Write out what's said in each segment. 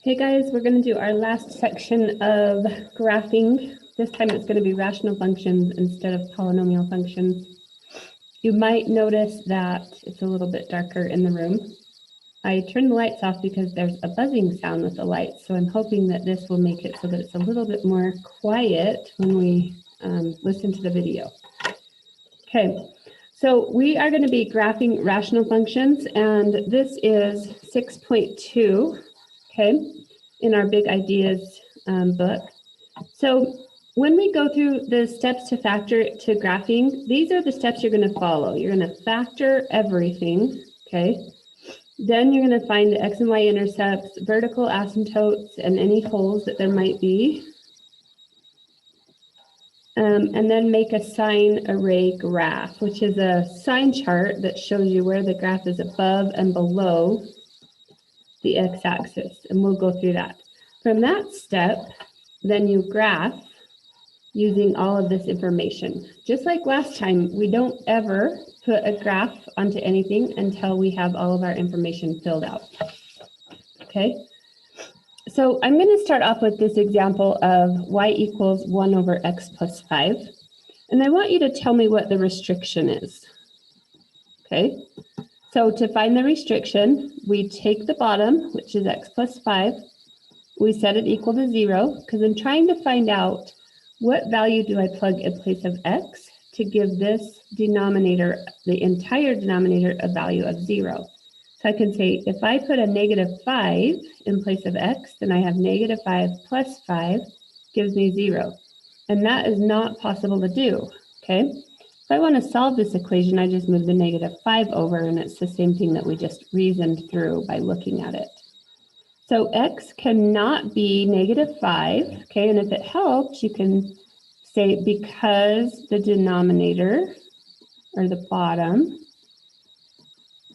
Hey guys, we're going to do our last section of graphing. This time it's going to be rational functions instead of polynomial functions. You might notice that it's a little bit darker in the room. I turned the lights off because there's a buzzing sound with the lights, so I'm hoping that this will make it so that it's a little bit more quiet when we listen to the video. Okay, so we are going to be graphing rational functions, and this is 6.2. Okay, in our Big Ideas book. So when we go through the steps to factor to graphing, these are the steps you're going to follow. You're going to factor everything, okay? Then you're going to find the x and y intercepts, vertical asymptotes, and any holes that there might be. And then make a sign array graph, which is a sign chart that shows you where the graph is above and below the x-axis, and we'll go through that. From that step, then you graph using all of this information. Just like last time, we don't ever put a graph onto anything until we have all of our information filled out. Okay, so I'm going to start off with this example of y equals 1 over x plus 5, and I want you to tell me what the restriction is. Okay. So to find the restriction, we take the bottom, which is x plus 5. We set it equal to 0 because I'm trying to find out what value do I plug in place of x to give this denominator, the entire denominator, a value of 0. So I can say if I put a -5 in place of x, then I have -5 plus 5 gives me 0. And that is not possible to do, okay? If I want to solve this equation, I just move the -5 over, and it's the same thing that we just reasoned through by looking at it. So x cannot be -5, okay? And if it helps, you can say because the denominator, or the bottom,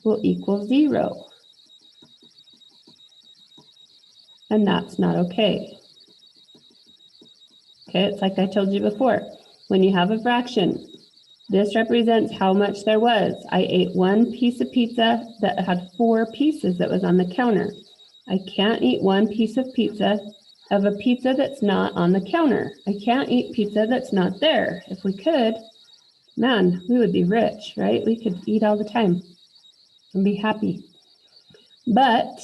will equal 0. And that's not okay. Okay, it's like I told you before. When you have a fraction, this represents how much there was. I ate one piece of pizza that had 4 pieces that was on the counter. I can't eat one piece of a pizza that's not on the counter. I can't eat pizza that's not there. If we could, man, we would be rich, right? We could eat all the time and be happy. But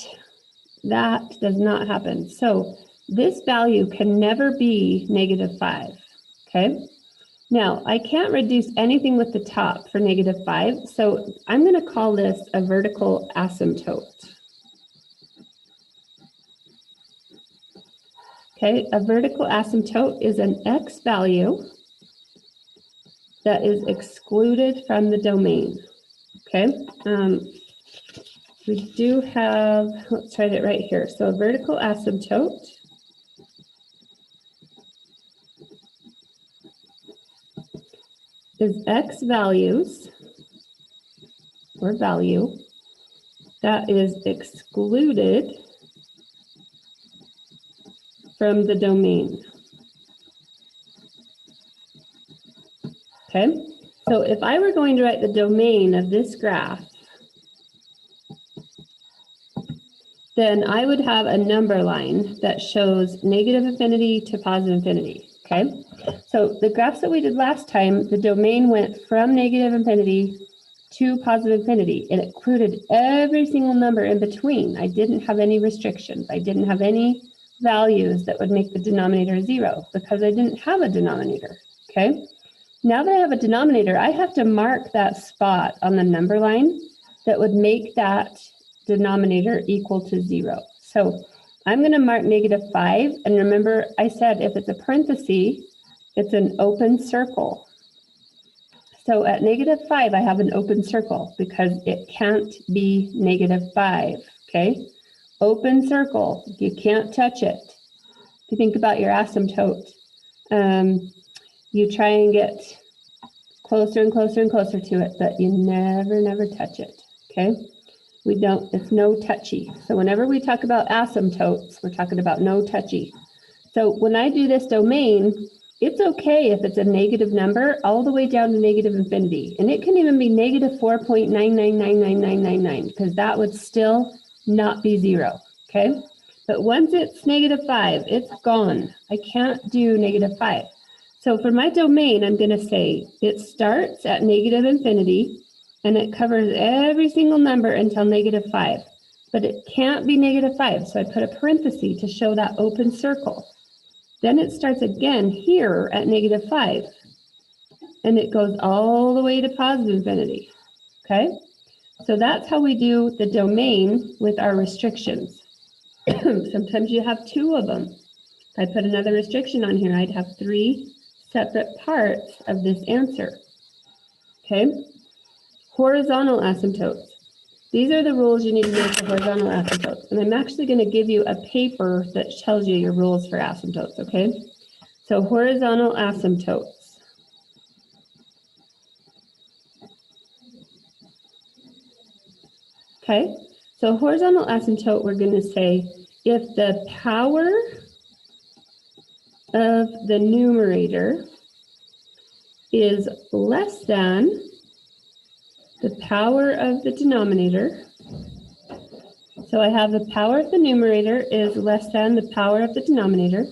that does not happen. So this value can never be -5, okay? Now, I can't reduce anything with the top for -5, so I'm going to call this a vertical asymptote. Okay, a vertical asymptote is an x value that is excluded from the domain. Okay, we do have, let's write it right here. So a vertical asymptote is x values, or value, that is excluded from the domain. Okay, so if I were going to write the domain of this graph, then I would have a number line that shows negative infinity to positive infinity. Okay, so the graphs that we did last time, the domain went from negative infinity to positive infinity. It included every single number in between. I didn't have any restrictions. I didn't have any values that would make the denominator 0 because I didn't have a denominator. Okay, now that I have a denominator, I have to mark that spot on the number line that would make that denominator equal to 0. So I'm going to mark -5, and remember I said if it's a parenthesis, it's an open circle. So at -5, I have an open circle because it can't be -5, okay? Open circle, you can't touch it. If you think about your asymptote, you try and get closer and closer and closer to it, but you never touch it, okay? We don't, it's no touchy. So whenever we talk about asymptotes, we're talking about no touchy. So when I do this domain, it's okay if it's a negative number all the way down to negative infinity. And it can even be -4.9999999 because that would still not be 0, okay? But once it's -5, it's gone. I can't do -5. So for my domain, I'm going to say it starts at -infinity and it covers every single number until -5. But it can't be -5. So I put a parenthesis to show that open circle. Then it starts again here at -5. And it goes all the way to positive infinity. Okay? So that's how we do the domain with our restrictions. Sometimes you have two of them. If I put another restriction on here, I'd have 3 separate parts of this answer. Okay? Horizontal asymptotes. These are the rules you need to know for horizontal asymptotes. And I'm actually going to give you a paper that tells you your rules for asymptotes, okay? So horizontal asymptotes. Okay, so horizontal asymptote, we're going to say if the power of the numerator is less than the power of the denominator. So I have the power of the numerator is less than the power of the denominator.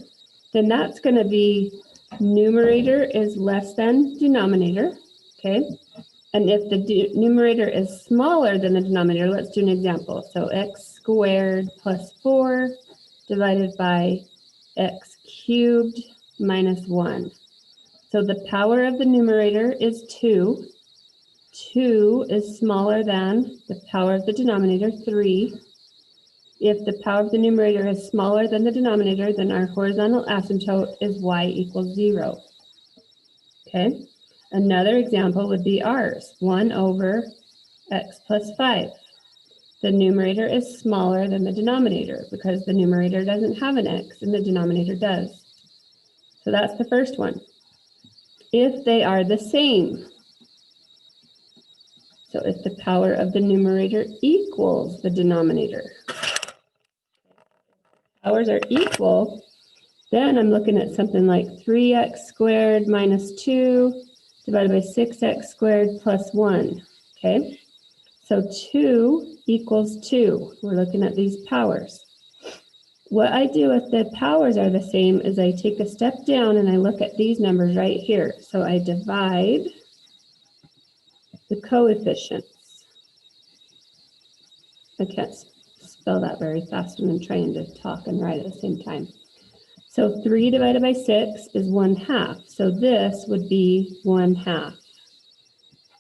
Then that's going to be numerator is less than denominator. Okay. And if the numerator is smaller than the denominator, let's do an example. So x squared plus 4 divided by x cubed minus 1. So the power of the numerator is 2. 2 is smaller than the power of the denominator, 3. If the power of the numerator is smaller than the denominator, then our horizontal asymptote is y equals 0. Okay? Another example would be ours, 1 over x plus 5. The numerator is smaller than the denominator because the numerator doesn't have an x and the denominator does. So that's the first one. If they are the same, so if the power of the numerator equals the denominator, powers are equal, then I'm looking at something like 3x squared minus 2 divided by 6x squared plus 1, okay? So 2 equals 2. We're looking at these powers. What I do if the powers are the same is I take a step down and I look at these numbers right here. So I divide the coefficients. I can't spell that very fast when I'm trying to talk and write at the same time. So 3 divided by 6 is 1/2. So this would be 1/2.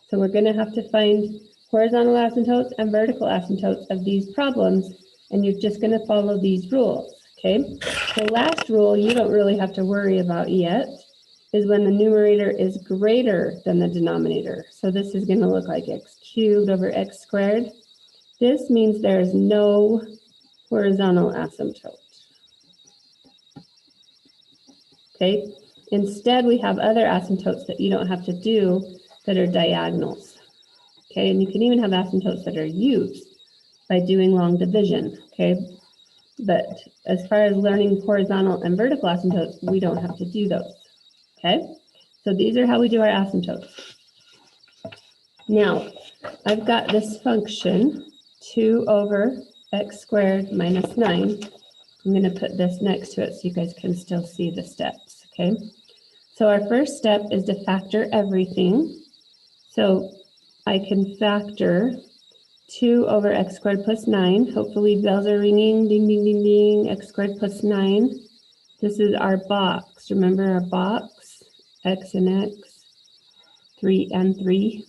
So we're going to have to find horizontal asymptotes and vertical asymptotes of these problems, and you're just going to follow these rules, okay? The last rule you don't really have to worry about yet is when the numerator is greater than the denominator. So this is going to look like x cubed over x squared. This means there is no horizontal asymptote. Okay, instead we have other asymptotes that you don't have to do that are diagonals. Okay, and you can even have asymptotes that are used by doing long division. Okay, but as far as learning horizontal and vertical asymptotes, we don't have to do those. Okay, so these are how we do our asymptotes. Now, I've got this function 2 over x squared minus 9. I'm going to put this next to it so you guys can still see the steps, okay? So our first step is to factor everything. So I can factor 2 over x squared plus 9. Hopefully bells are ringing, ding, ding, ding, ding, x squared plus 9. This is our box. Remember our box? X and x, 3 and 3.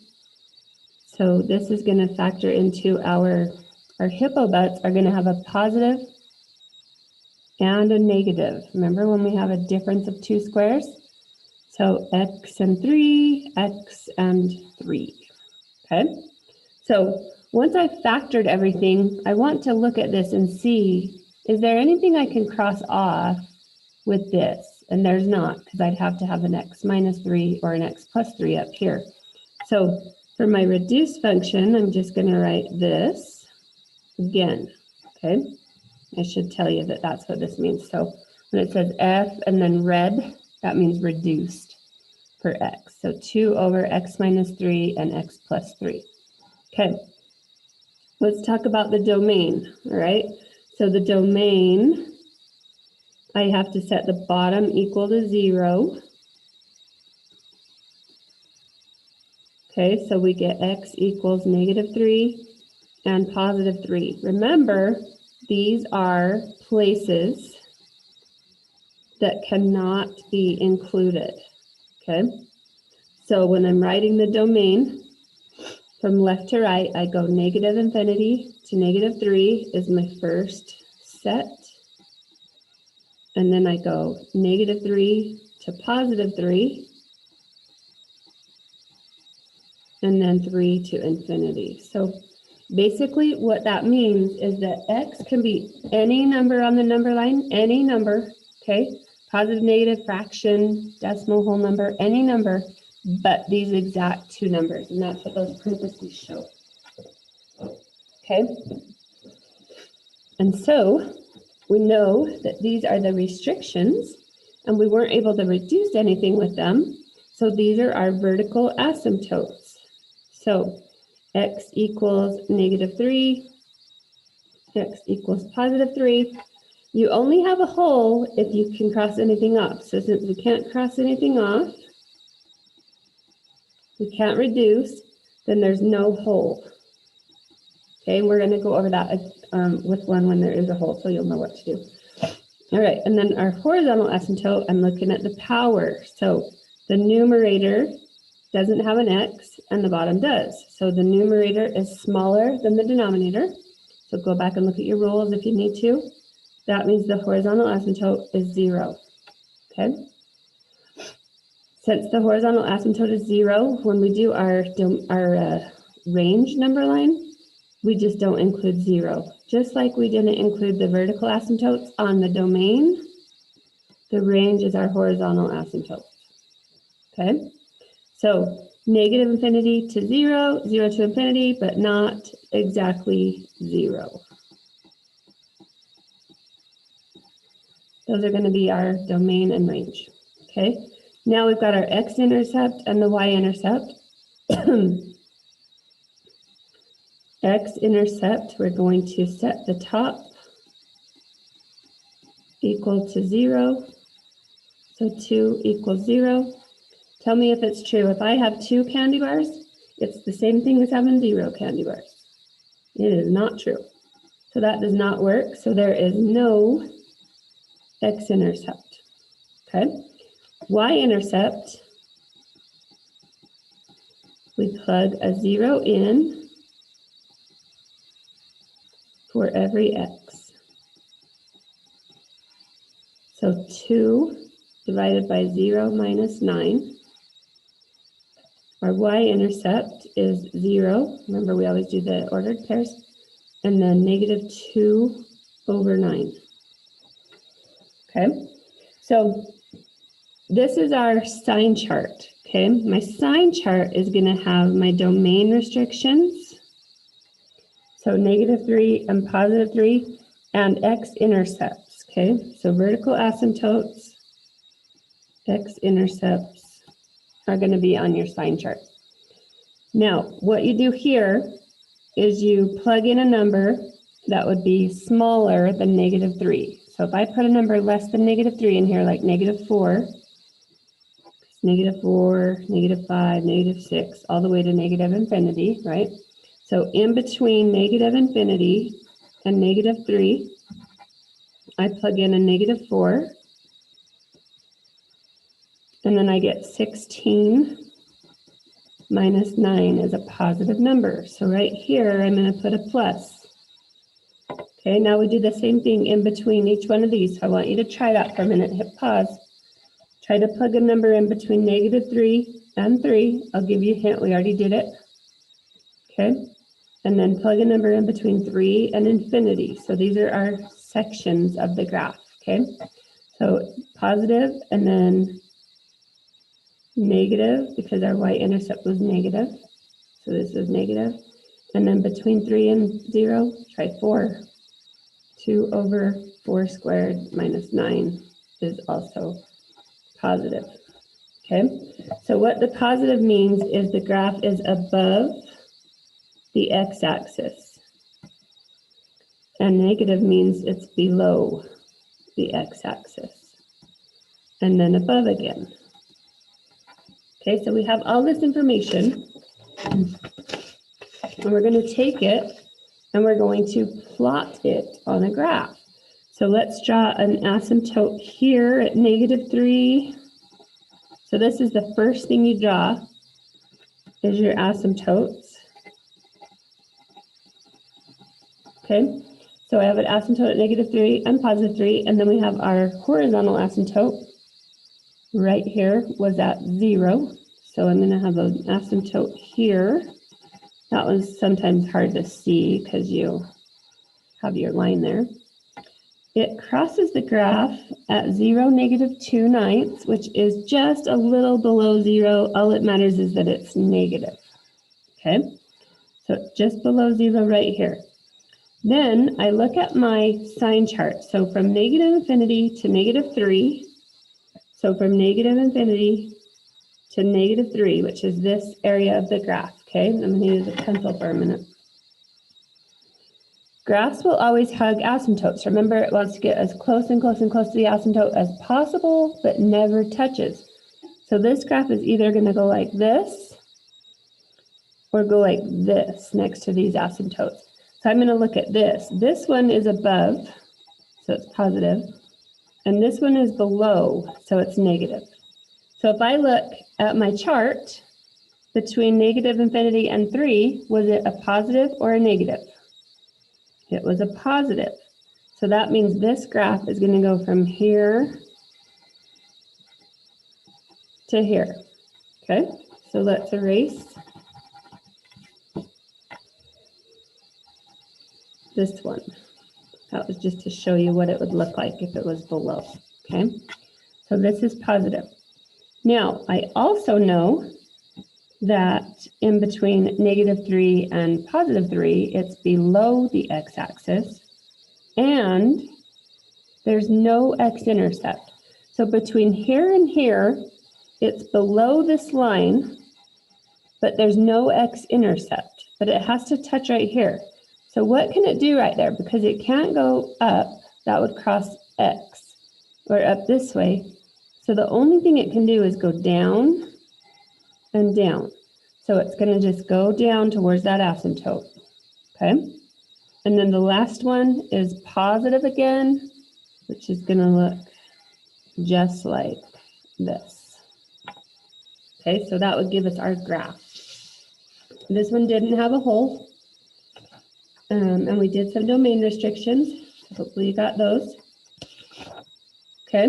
So this is going to factor into our hippo butts are going to have a positive and a negative. Remember when we have a difference of 2 squares? So x and 3, x and 3. Okay? So once I've factored everything, I want to look at this and see, is there anything I can cross off with this? And there's not, because I'd have to have an x minus 3 or an x plus 3 up here. So for my reduced function, I'm just going to write this again. Okay? I should tell you that that's what this means. So when it says f and then red, that means reduced for x. So 2 over x minus 3 and x plus 3. Okay, let's talk about the domain, all right? So the domain, I have to set the bottom equal to 0. Okay, so we get x equals -3 and +3. Remember, these are places that cannot be included. Okay, so when I'm writing the domain from left to right, I go -infinity to -3 is my first set. And then I go -3 to +3. And then 3 to infinity. So basically what that means is that x can be any number on the number line, any number, okay? Positive, negative, fraction, decimal, whole number, any number, but these exact two numbers. And that's what those parentheses show. Okay? And so we know that these are the restrictions and we weren't able to reduce anything with them. So these are our vertical asymptotes. So x equals -3, x equals +3. You only have a hole if you can cross anything off. So since we can't cross anything off, we can't reduce, then there's no hole. Okay, and we're going to go over that with one when there is a hole, so you'll know what to do. All right, and then our horizontal asymptote, I'm looking at the power. So the numerator doesn't have an x and the bottom does. So the numerator is smaller than the denominator. So go back and look at your rules if you need to. That means the horizontal asymptote is 0. Okay. Since the horizontal asymptote is 0, when we do our range number line, we just don't include 0. Just like we didn't include the vertical asymptotes on the domain, the range is our horizontal asymptote. Okay. So -infinity to 0, 0 to infinity, but not exactly 0. Those are going to be our domain and range. Okay, now we've got our x-intercept and the y-intercept. X-intercept, we're going to set the top equal to 0. So 2 equals 0. Tell me if it's true. If I have 2 candy bars, it's the same thing as having 0 candy bars. It is not true. So that does not work. So there is no x-intercept. Okay. Y-intercept, we plug a 0 in for every x. So 2 divided by 0 minus 9. Our y-intercept is 0. Remember, we always do the ordered pairs. And then -2 over 9. Okay, so this is our sign chart. Okay, my sign chart is going to have my domain restrictions. So -3 and +3 and x-intercepts. Okay, so vertical asymptotes, x-intercepts are going to be on your sign chart. Now, what you do here is you plug in a number that would be smaller than -3. So if I put a number less than -3 in here, like -4, -4, -5, -6, all the way to -infinity, right? So in between -infinity and -3, I plug in a -4, and then I get 16 minus 9 is a positive number. So right here, I'm going to put a plus. Okay, now we do the same thing in between each one of these. So I want you to try that for a minute. Hit pause. Try to plug a number in between -3 and 3. I'll give you a hint. We already did it. Okay, and then plug a number in between 3 and infinity. So these are our sections of the graph. Okay, so positive and then negative because our y-intercept was negative. So this is negative. And then between 3 and 0, try 4. 2 over 4 squared minus 9 is also positive. Okay, so what the positive means is the graph is above the x-axis. and negative means it's below the x-axis, and then above again. Okay, so we have all this information, and we're going to take it and we're going to plot it on a graph. So let's draw an asymptote here at -3. So this is the first thing you draw, is your asymptotes. Okay, so I have an asymptote at -3 and +3, and then we have our horizontal asymptote right here was at 0. So I'm going to have an asymptote here. That was sometimes hard to see because you have your line there. It crosses the graph at 0, -2/9, which is just a little below 0. All it matters is that it's negative. Okay, so just below 0 right here. Then I look at my sign chart. So from -infinity to -3. So from -infinity to -3, which is this area of the graph. Okay, I'm going to use a pencil for a minute. Graphs will always hug asymptotes. Remember, it wants to get as close and close and close to the asymptote as possible, but never touches. So this graph is either going to go like this or go like this next to these asymptotes. So I'm going to look at this. This one is above, so it's positive, and this one is below, so it's negative. So if I look at my chart between -infinity and 3, was it a positive or a negative? It was a positive. So that means this graph is going to go from here to here. Okay, so let's erase this one. That was just to show you what it would look like if it was below. Okay, so this is positive. Now, I also know that in between -3 and +3, it's below the x-axis, and there's no x-intercept. So between here and here, it's below this line, but there's no x-intercept, but it has to touch right here. So what can it do right there? Because it can't go up, that would cross x, or up this way. So the only thing it can do is go down and down. So it's going to just go down towards that asymptote. Okay, and then the last one is positive again, which is going to look just like this. Okay, so that would give us our graph. This one didn't have a hole, and we did some domain restrictions. So hopefully you got those. Okay,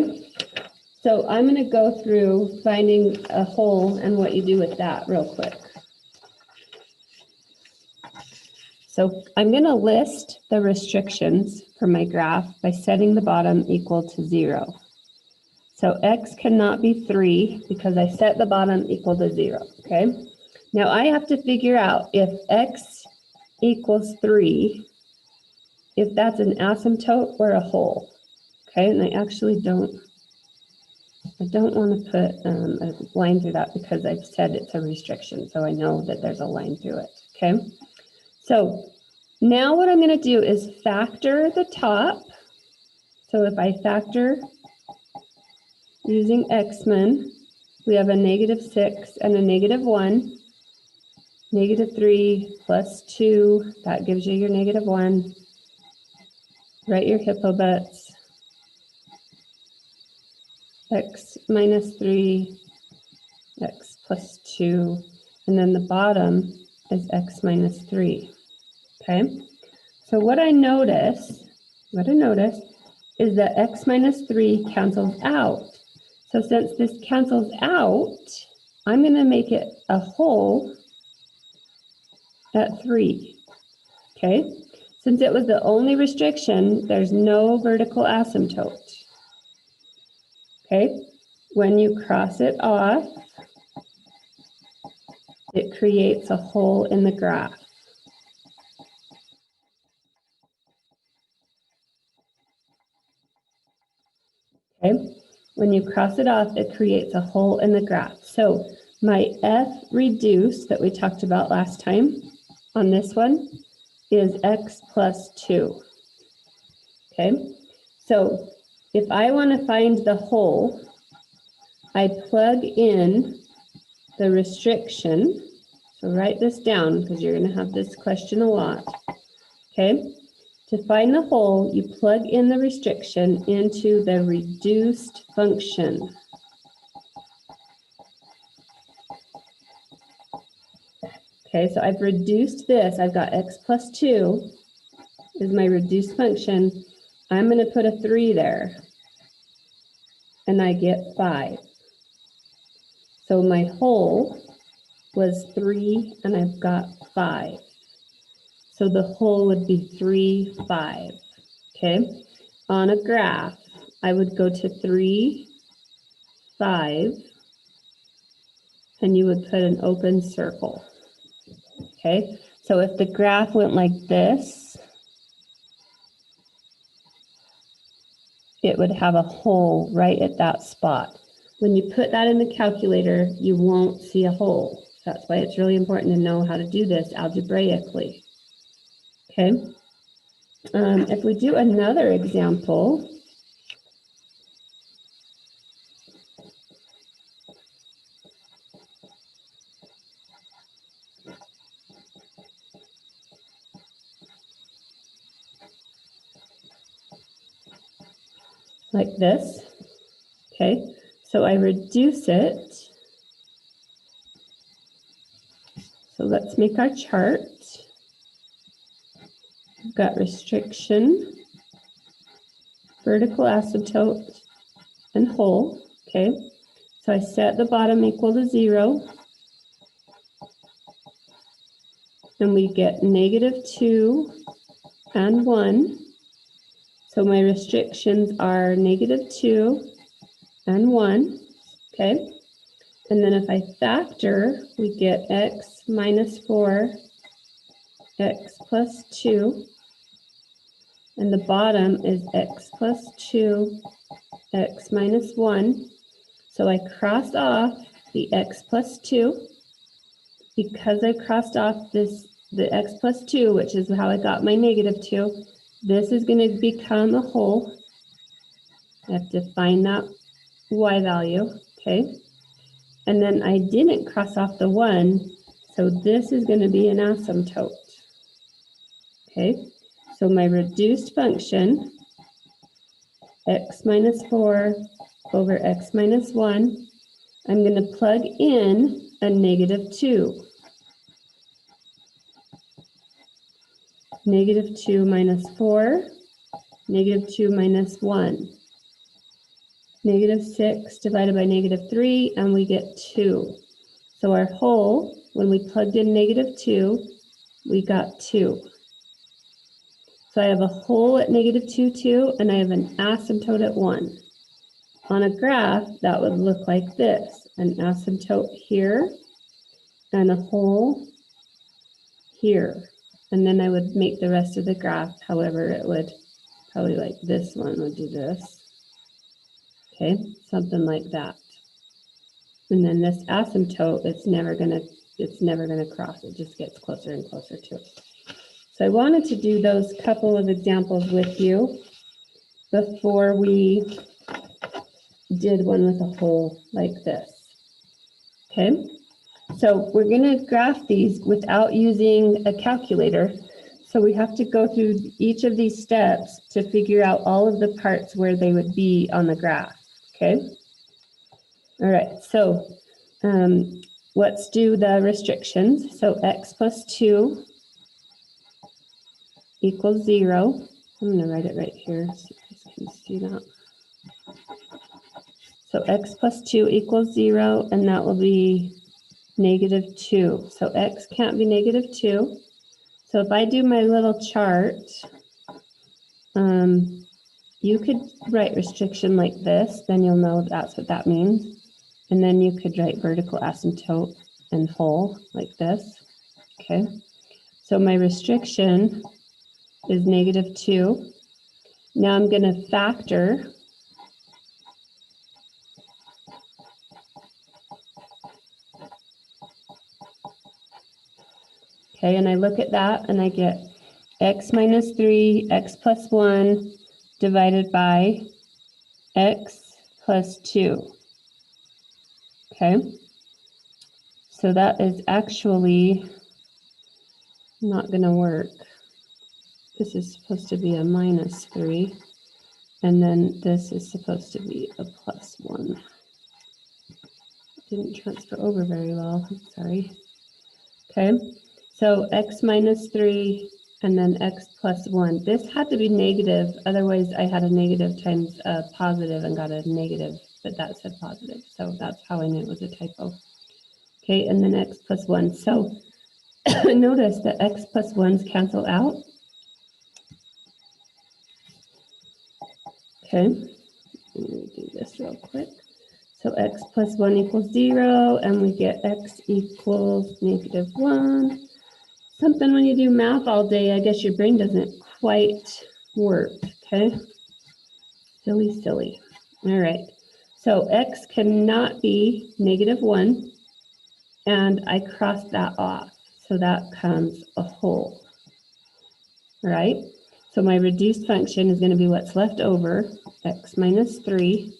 so I'm going to go through finding a hole and what you do with that real quick. So I'm going to list the restrictions for my graph by setting the bottom equal to 0. So x cannot be 3 because I set the bottom equal to 0. Okay, now I have to figure out if x equals 3, if that's an asymptote or a hole. Okay, and I actually don't want to put a line through that because I've said it's a restriction, so I know that there's a line through it. Okay, so now what I'm going to do is factor the top. So if I factor using Xmin, we have a -6 and a -1. -3 plus 2, that gives you your -1. Write your hippobutts. X minus 3, x plus 2, and then the bottom is x minus 3. Okay, so what I notice is that x minus 3 cancels out. So since this cancels out, I'm going to make it a hole at 3. Okay, since it was the only restriction, there's no vertical asymptote. Okay, when you cross it off, it creates a hole in the graph. Okay, when you cross it off, it creates a hole in the graph. So my F reduce that we talked about last time on this one is x plus 2. Okay, so if I want to find the whole, I plug in the restriction. So write this down because you're going to have this question a lot. Okay, to find the whole, you plug in the restriction into the reduced function. Okay, so I've reduced this. I've got x plus 2 is my reduced function. I'm going to put a 3 there, and I get 5. So my whole was 3, and I've got 5. So the whole would be 3, 5. Okay, on a graph, I would go to 3, 5, and you would put an open circle. Okay, so if the graph went like this, it would have a hole right at that spot. When you put that in the calculator, you won't see a hole. That's why it's really important to know how to do this algebraically. Okay, if we do another example, like this. Okay, so I reduce it. So let's make our chart. We've got restriction, vertical asymptote, and whole. Okay, so I set the bottom equal to 0, and we get -2 and 1. So my restrictions are -2 and 1. Okay, and then if I factor, we get x minus 4, x plus 2, and the bottom is x plus 2, x minus 1. So I cross off the x plus 2. Because I crossed off the x plus 2, which is how I got my -2, this is going to become a whole. I have to find that y value, okay? And then I didn't cross off the 1, so this is going to be an asymptote. Okay, so my reduced function, x minus 4 over x minus 1, I'm going to plug in a -2. -2 minus 4, -2 minus 1. -6 divided by -3, and we get 2. So our whole, when we plugged in -2, we got 2. So I have a whole at -2, 2, and I have an asymptote at 1. On a graph, that would look like this, an asymptote here, and a whole here. And then I would make the rest of the graph, however it would, probably like this one would do this. Okay, something like that. And then this asymptote, it's never gonna cross. It just gets closer and closer to it. So I wanted to do those couple of examples with you before we did one with a whole like this. Okay, so we're gonna graph these without using a calculator. So we have to go through each of these steps to figure out all of the parts where they would be on the graph. Okay. All right, so let's do the restrictions. So x plus 2 equals 0. I'm going to write it right here so you guys can see that. So x plus 2 equals 0, and that will be -2. So x can't be -2. So if I do my little chart, you could write restriction like this, then you'll know that's what that means. And then you could write vertical asymptote and whole like this. Okay, so my restriction is -2. Now I'm going to factor. Okay, and I look at that and I get x minus 3, x plus 1, divided by x plus 2. Okay, so that is actually not going to work. This is supposed to be a minus 3, and then this is supposed to be a plus 1. Didn't transfer over very well, I'm sorry. Okay, so x minus 3 and then x plus 1. This had to be negative, otherwise I had a negative times a positive and got a negative, but that said positive, so that's how I knew it was a typo. Okay, and then x plus 1. So notice that x plus 1's cancel out. Okay, let me do this real quick. So x plus 1 equals 0, and we get x equals negative 1. Something when you do math all day, I guess your brain doesn't quite work, okay? Silly, silly. All right, so x cannot be negative 1, and I crossed that off, so that comes a whole, all right? So my reduced function is going to be what's left over, x minus 3,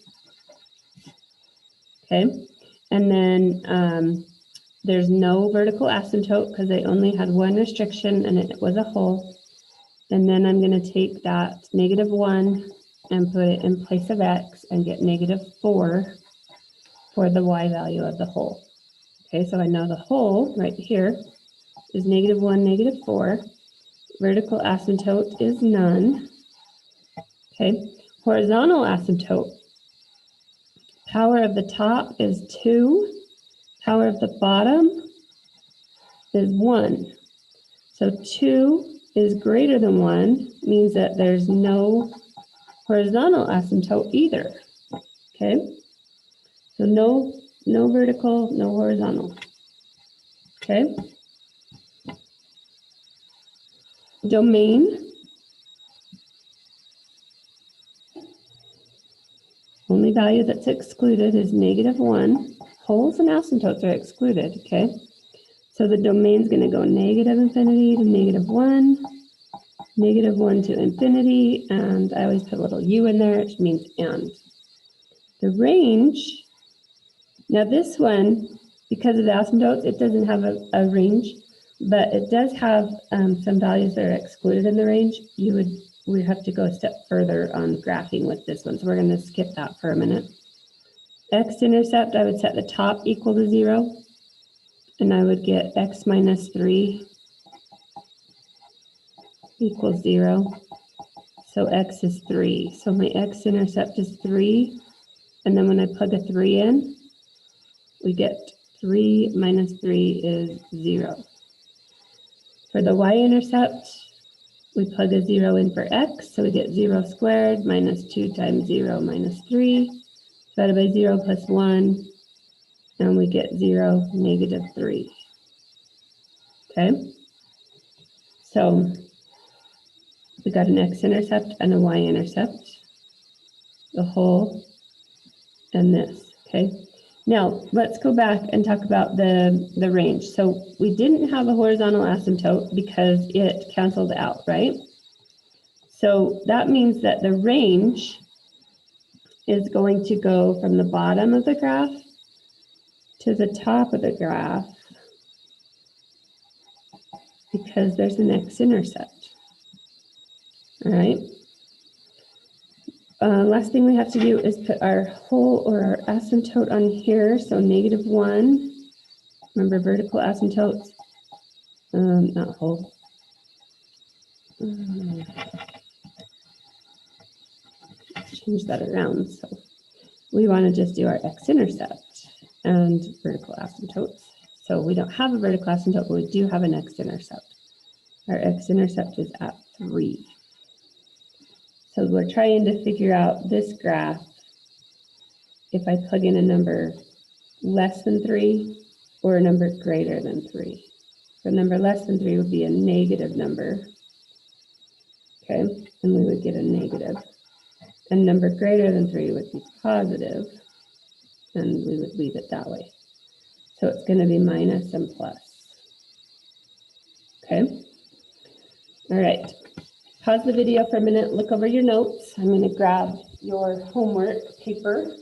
okay? And then there's no vertical asymptote because I only had one restriction and it was a whole. And then I'm going to take that negative 1 and put it in place of x and get negative 4 for the y value of the whole. Okay, so I know the whole right here is negative 1, negative 4. Vertical asymptote is none. Okay, horizontal asymptote. Power of the top is 2. Power of the bottom is 1. So 2 is greater than 1, means that there's no horizontal asymptote either. Okay, so no vertical, no horizontal. Okay, domain. Only value that's excluded is negative 1. Holes and asymptotes are excluded. Okay, so the domain is going to go negative infinity to negative 1, negative 1 to infinity, and I always put a little u in there, which means and. The range, now this one, because of the asymptotes, it doesn't have a range, but it does have some values that are excluded in the range. We have to go a step further on graphing with this one, so we're going to skip that for a minute. X-intercept, I would set the top equal to 0, and I would get x minus 3 equals 0. So x is 3. So my x-intercept is 3, and then when I plug a 3 in, we get 3 minus 3 is 0. For the y-intercept, we plug a 0 in for x, so we get 0 squared minus 2 times 0 minus 3, divided by 0 plus 1, and we get 0, negative 3. Okay? So we got an x-intercept and a y-intercept, the whole, and this, okay? Now, let's go back and talk about the range. So we didn't have a horizontal asymptote because it canceled out, right? So that means that the range is going to go from the bottom of the graph to the top of the graph because there's an x-intercept, all right? Last thing we have to do is put our whole or our asymptote on here. So negative 1, remember vertical asymptotes, not whole. Change that around. So we want to just do our x-intercept and vertical asymptotes. So we don't have a vertical asymptote, but we do have an x-intercept. Our x-intercept is at 3. So we're trying to figure out this graph. If I plug in a number less than 3 or a number greater than 3. So a number less than 3 would be a negative number. Okay, and we would get a negative. And number greater than 3 would be positive, and we would leave it that way. So it's going to be minus and plus. Okay, all right. Pause the video for a minute, look over your notes. I'm going to grab your homework paper.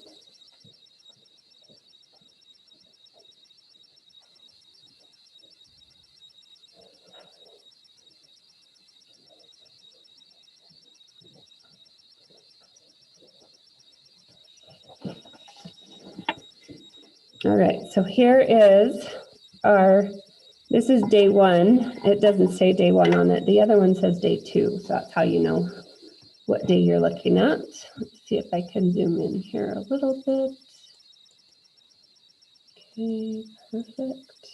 All right, so here is this is day 1. It doesn't say day 1 on it. The other one says day 2, so that's how you know what day you're looking at. Let's see if I can zoom in here a little bit. Okay, perfect.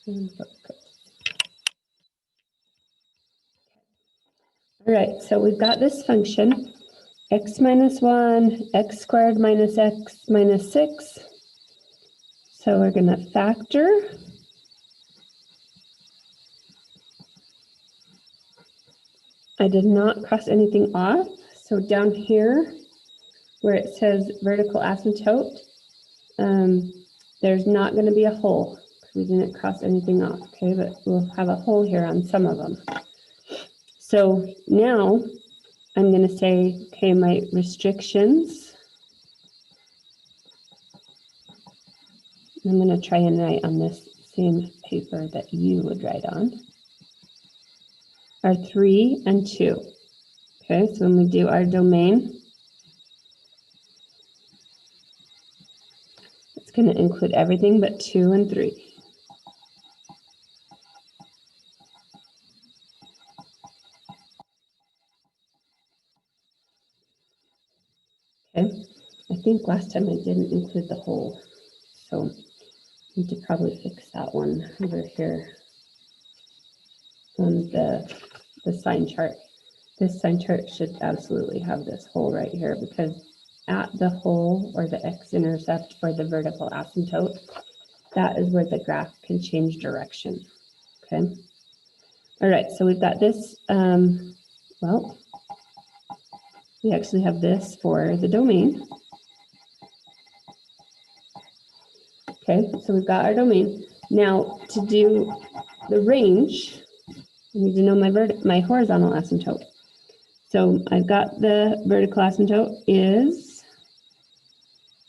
And focus. All right, so we've got this function, x minus 1, x squared minus x minus 6. So we're going to factor. I did not cross anything off. So down here, where it says vertical asymptote, there's not going to be a hole. We didn't cross anything off, okay? But we'll have a hole here on some of them. So now I'm going to say, okay, my restrictions. I'm going to try and write on this same paper that you would write on. Are 3 and 2. Okay, so when we do our domain, it's going to include everything but 2 and 3. Okay, I think last time I didn't include the hole, so I need to probably fix that one over here on the sign chart. This sign chart should absolutely have this hole right here, because at the hole, or the x-intercept for the vertical asymptote, that is where the graph can change direction. Okay. All right, so we've got this, well, we actually have this for the domain. Okay, so we've got our domain. Now, to do the range, I need to know my horizontal asymptote. So I've got the vertical asymptote is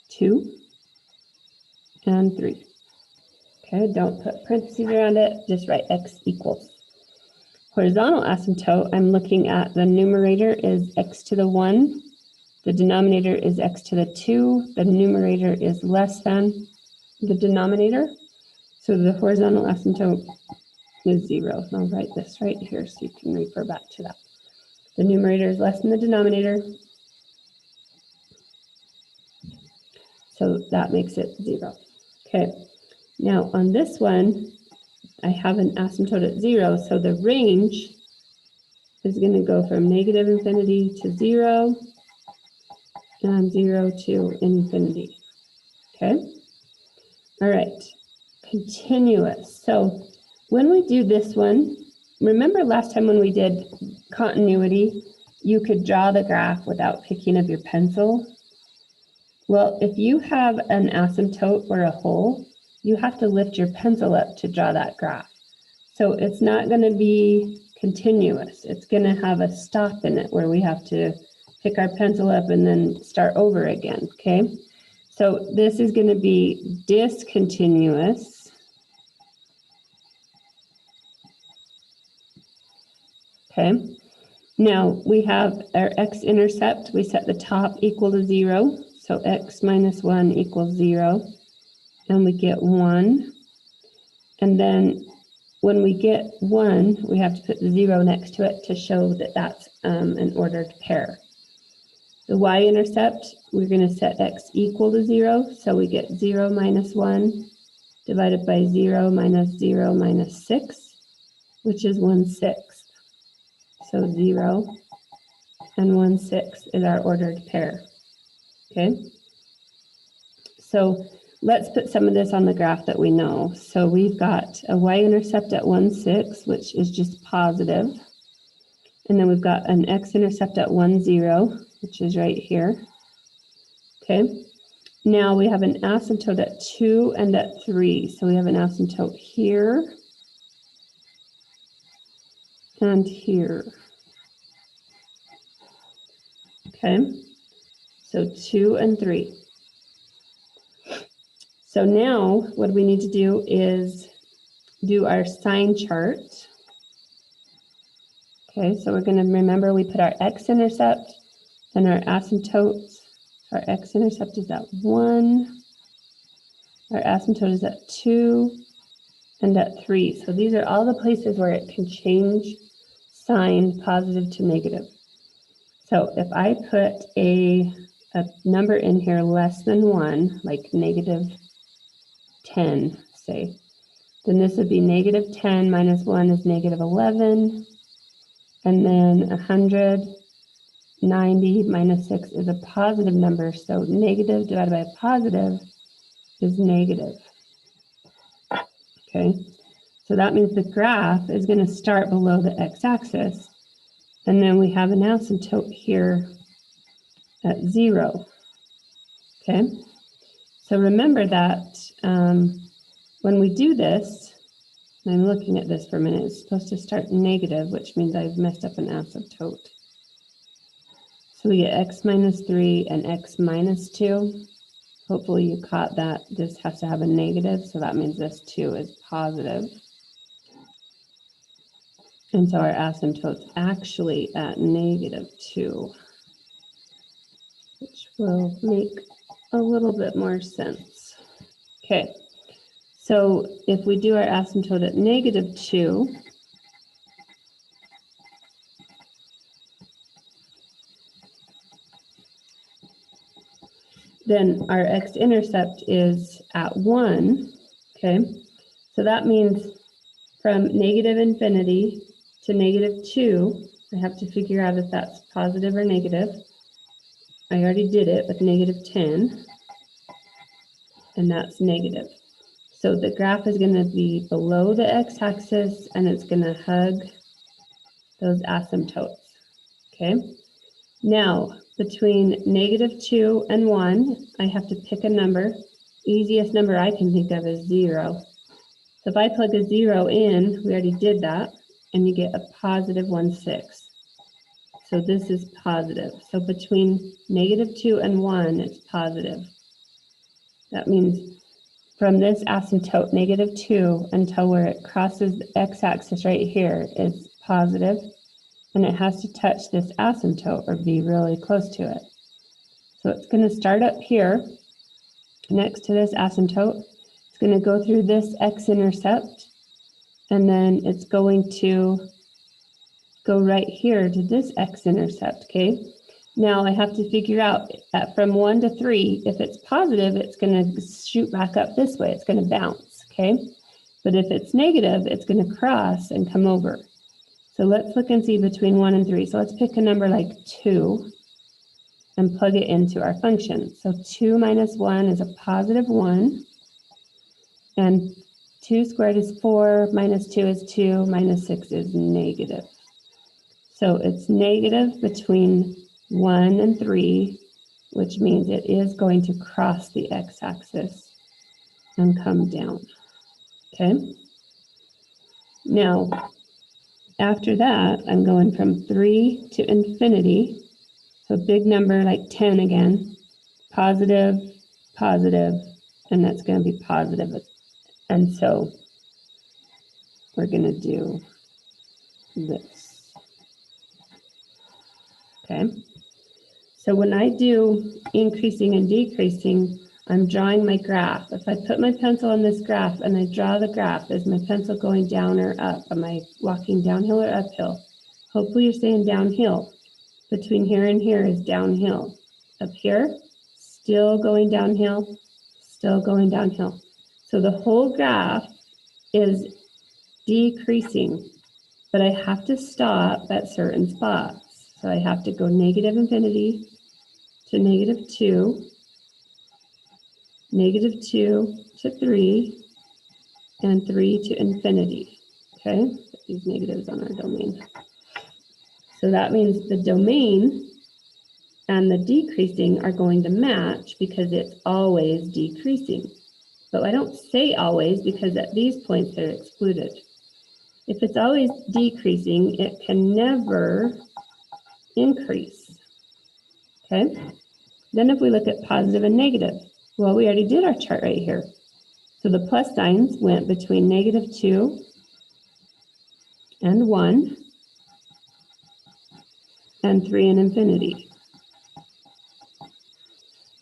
2 and 3. Okay, don't put parentheses around it, just write x equals. Horizontal asymptote, I'm looking at the numerator is x to the 1, the denominator is x to the 2, the numerator is less than the denominator, so the horizontal asymptote is 0. And I'll write this right here so you can refer back to that. The numerator is less than the denominator, so that makes it 0. Okay, now on this one, I have an asymptote at 0, so the range is going to go from negative infinity to 0 and 0 to infinity. Okay, all right, continuous. So when we do this one, remember last time when we did continuity, you could draw the graph without picking up your pencil? Well, if you have an asymptote or a hole, you have to lift your pencil up to draw that graph. So it's not going to be continuous. It's going to have a stop in it where we have to pick our pencil up and then start over again, okay? So this is going to be discontinuous. Okay, now we have our x-intercept. We set the top equal to 0. So x minus 1 equals 0. And we get 1. And then when we get 1, we have to put the 0 next to it to show that that's an ordered pair. The y-intercept, we're going to set x equal to 0. So we get 0 minus 1 divided by 0 minus 0 minus 6, which is 1/6. So 0 and 1/6 is our ordered pair. Okay, so let's put some of this on the graph that we know. So we've got a y-intercept at 1/6, which is just positive. And then we've got an x-intercept at 1, 0, which is right here. Okay, Now we have an asymptote at 2 and at 3. So we have an asymptote here and here. Okay, so 2 and 3. So now what we need to do is do our sign chart. Okay, so we're going to remember we put our x-intercept and our asymptotes. Our x-intercept is at 1. Our asymptote is at 2 and at 3. So these are all the places where it can change sign positive to negative. So if I put a number in here less than 1, like negative 10, say, then this would be negative 10 minus 1 is negative 11. And then 190 minus 6 is a positive number. So negative divided by a positive is negative. Okay, so that means the graph is going to start below the x-axis. And then we have an asymptote here at 0. Okay, so remember that when we do this, and I'm looking at this for a minute, it's supposed to start negative, which means I've messed up an asymptote. So we get x minus 3 and x minus 2. Hopefully you caught that this has to have a negative, so that means this 2 is positive. And so our asymptote's actually at negative 2, which will make a little bit more sense. Okay, so if we do our asymptote at negative 2, then our x-intercept is at 1, okay? So that means from negative infinity to negative 2, I have to figure out if that's positive or negative. I already did it with negative 10, and that's negative. So the graph is going to be below the x-axis, and it's going to hug those asymptotes, okay? Now, between negative 2 and 1, I have to pick a number. Easiest number I can think of is 0. So if I plug a 0 in, we already did that, and you get a positive 1/6. So this is positive. So between negative 2 and 1, it's positive. That means from this asymptote, negative 2, until where it crosses the x-axis right here is positive, and it has to touch this asymptote or be really close to it. So it's going to start up here next to this asymptote. It's going to go through this x-intercept, and then it's going to go right here to this x-intercept, okay? Now I have to figure out that from 1 to 3, if it's positive, it's going to shoot back up this way. It's going to bounce, okay? But if it's negative, it's going to cross and come over. So let's look and see between 1 and 3. So let's pick a number like 2 and plug it into our function. So 2 minus 1 is a positive 1. And 2 squared is 4, minus 2 is 2, minus 6 is negative. So it's negative between 1 and 3, which means it is going to cross the x-axis and come down, okay? Now, after that, I'm going from 3 to infinity. So a big number like 10 again, positive, positive, and that's going to be positive. And so we're going to do this. Okay. So when I do increasing and decreasing, I'm drawing my graph. If I put my pencil on this graph and I draw the graph, is my pencil going down or up? Am I walking downhill or uphill? Hopefully you're saying downhill. Between here and here is downhill. Up here, still going downhill, still going downhill. So the whole graph is decreasing, but I have to stop at certain spots. So I have to go negative infinity to negative 2, negative 2 to 3, and 3 to infinity. Okay, put these negatives on our domain. So that means the domain and the decreasing are going to match because it's always decreasing. But I don't say always because at these points they're excluded. If it's always decreasing, it can never increase. Okay? Then if we look at positive and negative, well, we already did our chart right here. So the plus signs went between -2 and 1 and 3 and infinity.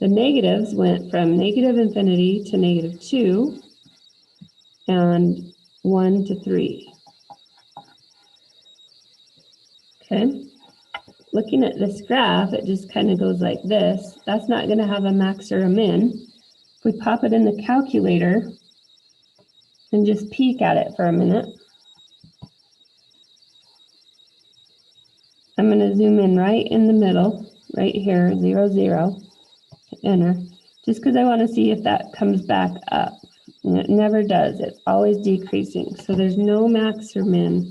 The negatives went from -infinity to -2 and 1 to 3. Okay? Looking at this graph, it just kind of goes like this. That's not going to have a max or a min. If we pop it in the calculator and just peek at it for a minute, I'm going to zoom in right in the middle, right here, 0, 0, enter, just because I want to see if that comes back up. And it never does. It's always decreasing. So there's no max or min.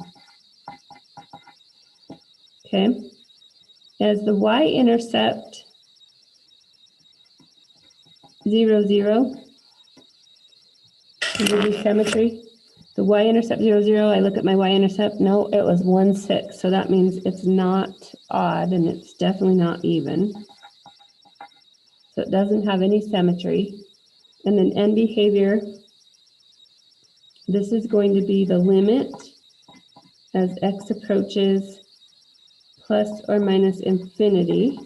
Okay? As the y-intercept 0, 0, can we do symmetry? The y-intercept 0, 0, I look at my y-intercept, no, it was 1, 6. So that means it's not odd and it's definitely not even. So it doesn't have any symmetry. And then end behavior, this is going to be the limit as x approaches plus or minus infinity.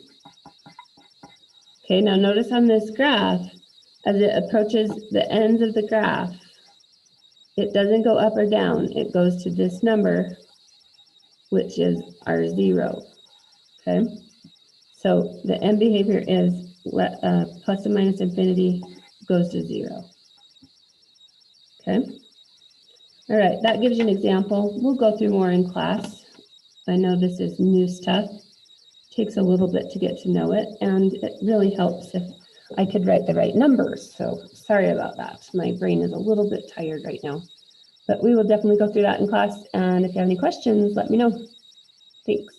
Okay, now notice on this graph, as it approaches the ends of the graph, it doesn't go up or down. It goes to this number, which is our 0. Okay, so the end behavior is plus or minus infinity goes to 0. Okay, all right, that gives you an example. We'll go through more in class. I know this is new stuff. Takes a little bit to get to know it, and it really helps if I could write the right numbers. So sorry about that. My brain is a little bit tired right now, but we will definitely go through that in class. And if you have any questions, let me know. Thanks.